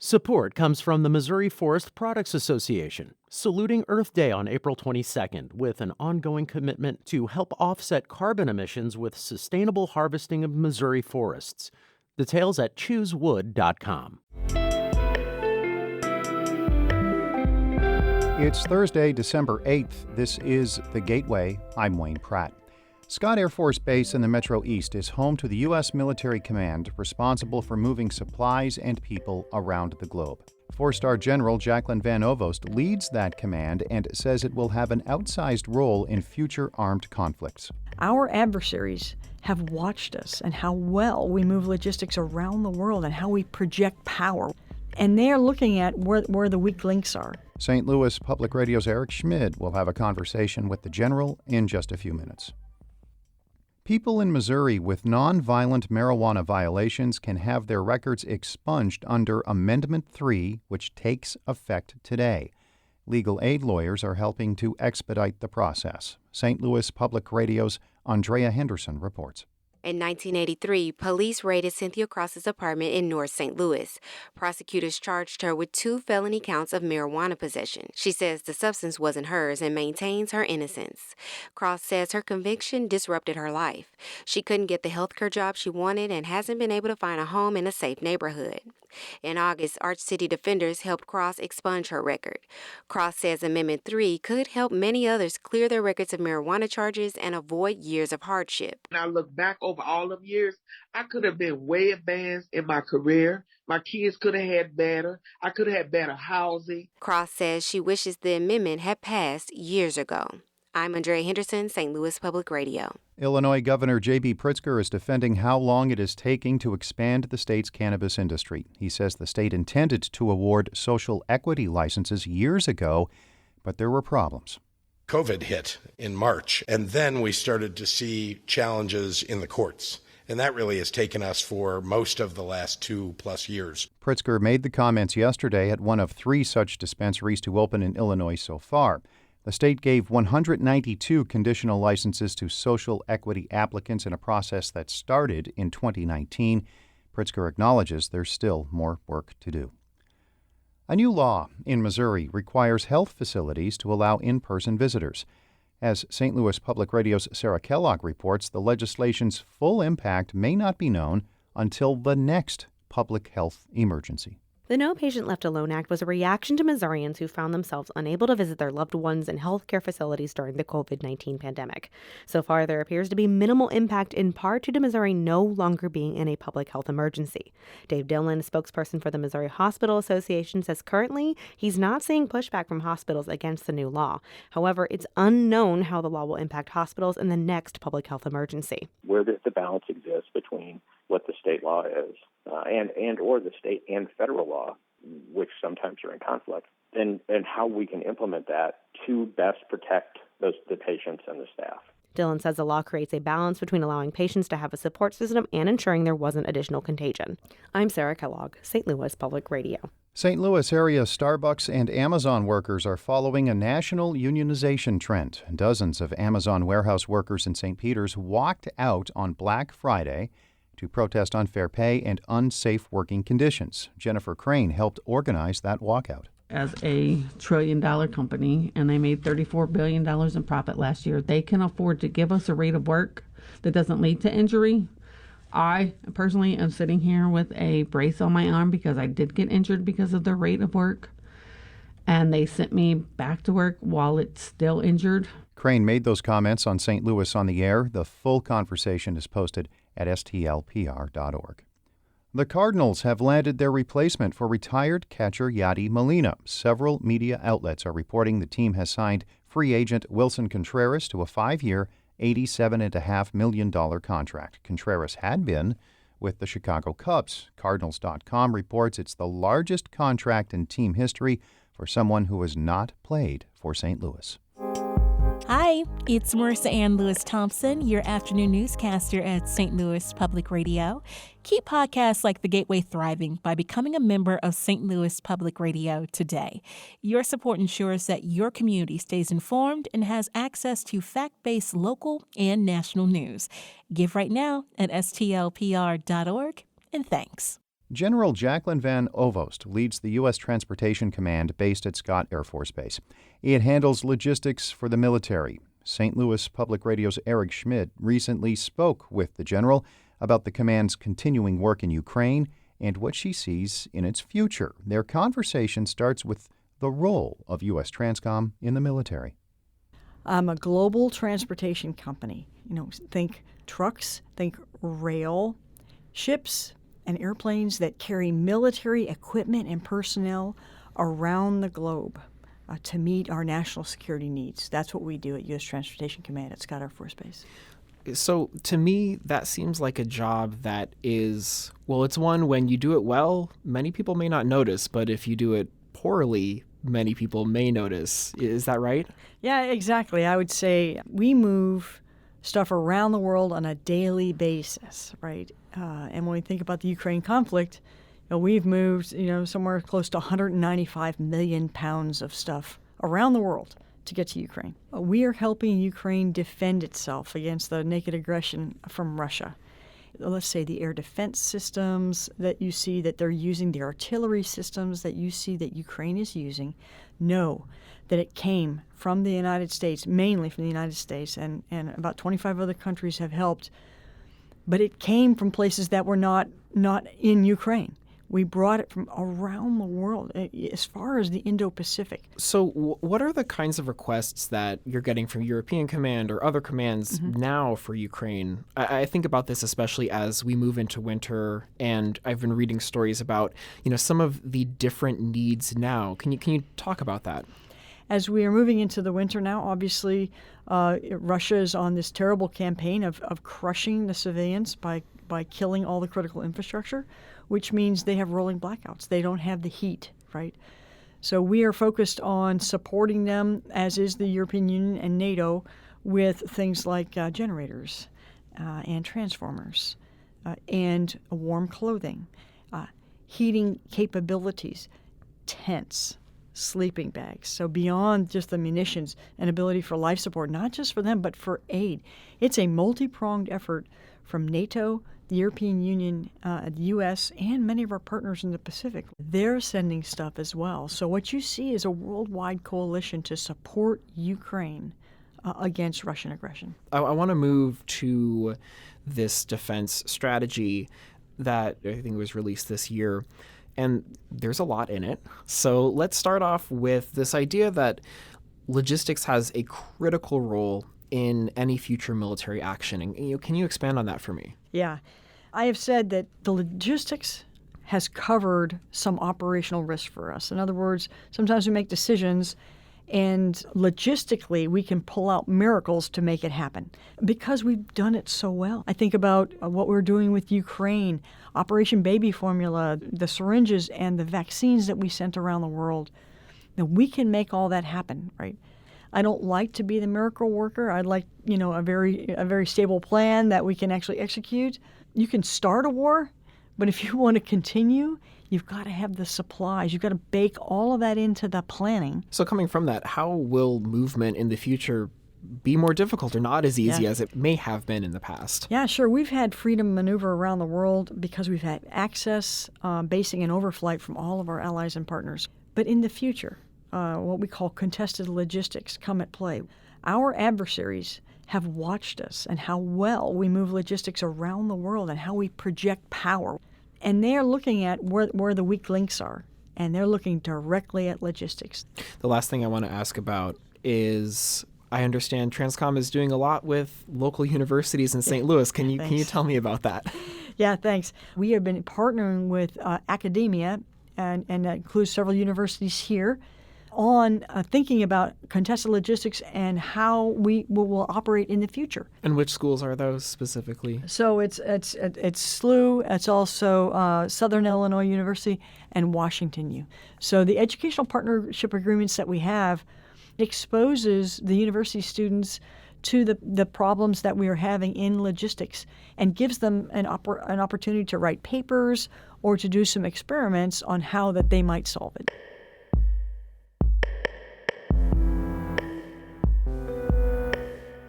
Support comes from the Missouri Forest Products Association, saluting Earth Day on April 22nd with an ongoing commitment to help offset carbon emissions with sustainable harvesting of Missouri forests. Details at choosewood.com. It's Thursday, December 8th. This is The Gateway. I'm Wayne Pratt. Scott Air Force Base in the Metro East is home to the U.S. Military Command responsible for moving supplies and people around the globe. Four-star General Jacqueline Van Ovost leads that command and says it will have an outsized role in future armed conflicts. Our adversaries have watched us and how well we move logistics around the world and how we project power. And they're looking at where the weak links are. St. Louis Public Radio's Eric Schmid will have a conversation with the general in just a few minutes. People in Missouri with nonviolent marijuana violations can have their records expunged under Amendment 3, which takes effect today. Legal aid lawyers are helping to expedite the process. St. Louis Public Radio's Andrea Henderson reports. In 1983, police raided Cynthia Cross's apartment in North St. Louis. Prosecutors charged her with 2 felony counts of marijuana possession. She says the substance wasn't hers and maintains her innocence. Cross says her conviction disrupted her life. She couldn't get the healthcare job she wanted and hasn't been able to find a home in a safe neighborhood. In August, Arch City defenders helped Cross expunge her record. Cross says Amendment 3 could help many others clear their records of marijuana charges and avoid years of hardship. When I look back over all of years, I could have been way advanced in my career. My kids could have had better. I could have had better housing. Cross says she wishes the amendment had passed years ago. I'm Andrea Henderson, St. Louis Public Radio. Illinois Governor J.B. Pritzker is defending how long it is taking to expand the state's cannabis industry. He says the state intended to award social equity licenses years ago, but there were problems. COVID hit in March, and then we started to see challenges in the courts. And that really has taken us for most of the last 2+ years. Pritzker made the comments yesterday at one of 3 such dispensaries to open in Illinois so far. The state gave 192 conditional licenses to social equity applicants in a process that started in 2019. Pritzker acknowledges there's still more work to do. A new law in Missouri requires health facilities to allow in-person visitors. As St. Louis Public Radio's Sarah Kellogg reports, the legislation's full impact may not be known until the next public health emergency. The No Patient Left Alone Act was a reaction to Missourians who found themselves unable to visit their loved ones in healthcare facilities during the COVID-19 pandemic. So far, there appears to be minimal impact in part due to Missouri no longer being in a public health emergency. Dave Dillon, spokesperson for the Missouri Hospital Association, says currently he's not seeing pushback from hospitals against the new law. However, it's unknown how the law will impact hospitals in the next public health emergency. Where the balance exists between what the state law is and or the state and federal law, which sometimes are in conflict, and how we can implement that to best protect the patients and the staff. Dillon says the law creates a balance between allowing patients to have a support system and ensuring there wasn't additional contagion. I'm Sarah Kellogg, St. Louis Public Radio. St. Louis area Starbucks and Amazon workers are following a national unionization trend. Dozens of Amazon warehouse workers in St. Peters walked out on Black Friday to protest unfair pay and unsafe working conditions. Jennifer Crane helped organize that walkout. As a trillion-dollar company, and they made $34 billion in profit last year, they can afford to give us a rate of work that doesn't lead to injury. I personally am sitting here with a brace on my arm because I did get injured because of the rate of work, and they sent me back to work while it's still injured. Crane made those comments on St. Louis on the Air. The full conversation is posted at stlpr.org. The Cardinals have landed their replacement for retired catcher Yadi Molina. Several media outlets are reporting the team has signed free agent Wilson Contreras to a 5-year, $87.5 million contract. Contreras had been with the Chicago Cubs. Cardinals.com reports it's the largest contract in team history for someone who has not played for St. Louis. Hi, it's Marissa Ann Lewis-Thompson, your afternoon newscaster at St. Louis Public Radio. Keep podcasts like The Gateway thriving by becoming a member of St. Louis Public Radio today. Your support ensures that your community stays informed and has access to fact-based local and national news. Give right now at stlpr.org, and thanks. General Jacqueline Van Ovost leads the U.S. Transportation Command based at Scott Air Force Base. It handles logistics for the military. St. Louis Public Radio's Eric Schmidt recently spoke with the general about the command's continuing work in Ukraine and what she sees in its future. Their conversation starts with the role of U.S. Transcom in the military. I'm a global transportation company. Think trucks, think rail, ships, and airplanes that carry military equipment and personnel around the globe to meet our national security needs. That's what we do at U.S. Transportation Command at Scott Air Force Base. So to me, that seems like a job that is, well, it's one when you do it well, many people may not notice, but if you do it poorly, many people may notice. Is that right? Yeah, exactly. I would say we move stuff around the world on a daily basis, right? And when we think about the Ukraine conflict, we've moved, somewhere close to 195 million pounds of stuff around the world to get to Ukraine. We are helping Ukraine defend itself against the naked aggression from Russia. Let's say the air defense systems that you see that they're using, the artillery systems that you see that Ukraine is using, know that it came from the United States, mainly from the United States, and about 25 other countries have helped. But it came from places that were not in Ukraine. We brought it from around the world, as far as the Indo-Pacific. So what are the kinds of requests that you're getting from European Command or other commands now for Ukraine? I think about this especially as we move into winter, and I've been reading stories about, some of the different needs now. Can you talk about that? As we are moving into the winter now, obviously, Russia is on this terrible campaign of crushing the civilians by killing all the critical infrastructure, which means they have rolling blackouts. They don't have the heat, right? So we are focused on supporting them, as is the European Union and NATO, with things like generators and transformers and warm clothing, heating capabilities, tents, sleeping bags. So beyond just the munitions and ability for life support, not just for them, but for aid. It's a multi-pronged effort from NATO, the European Union, the U.S., and many of our partners in the Pacific. They're sending stuff as well. So what you see is a worldwide coalition to support Ukraine against Russian aggression. I want to move to this defense strategy that I think was released this year. And there's a lot in it. So let's start off with this idea that logistics has a critical role in any future military action. And can you expand on that for me? Yeah. I have said that the logistics has covered some operational risk for us. In other words, sometimes we make decisions and logistically we can pull out miracles to make it happen because we've done it so well. I think about what we're doing with Ukraine, Operation Baby Formula, the syringes and the vaccines that we sent around the world. Now, we can make all that happen, right? I don't like to be the miracle worker. I'd like, a very stable plan that we can actually execute. You can start a war, but if you want to continue, you've got to have the supplies. You've got to bake all of that into the planning. So coming from that, how will movement in the future be more difficult or not as easy as it may have been in the past? Yeah, sure. We've had freedom of maneuver around the world because we've had access, basing, and overflight from all of our allies and partners. But in the future, what we call contested logistics come at play. Our adversaries have watched us and how well we move logistics around the world and how we project power. And they're looking at where the weak links are, and they're looking directly at logistics. The last thing I want to ask about is, I understand Transcom is doing a lot with local universities in St. Louis. Can you tell me about that? Yeah, thanks. We have been partnering with academia, and that includes several universities here, on thinking about contested logistics and how we will operate in the future. And which schools are those specifically? So it's SLU, it's also Southern Illinois University, and Washington U. So the educational partnership agreements that we have exposes the university students to the problems that we are having in logistics and gives them an opportunity to write papers or to do some experiments on how that they might solve it.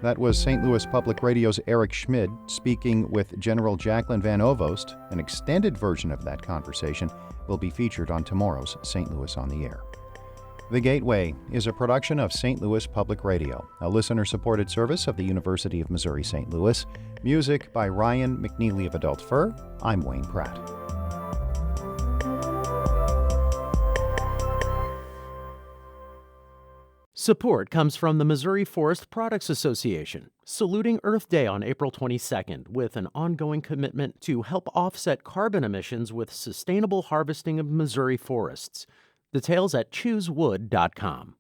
That was St. Louis Public Radio's Eric Schmid speaking with General Jacqueline Van Ovost. An extended version of that conversation will be featured on tomorrow's St. Louis on the Air. The Gateway is a production of St. Louis Public Radio, a listener-supported service of the University of Missouri St. Louis. Music by Ryan McNeely of Adult Fur. I'm Wayne Pratt. Support comes from the Missouri Forest Products Association, saluting Earth Day on April 22nd with an ongoing commitment to help offset carbon emissions with sustainable harvesting of Missouri forests. Details at choosewood.com.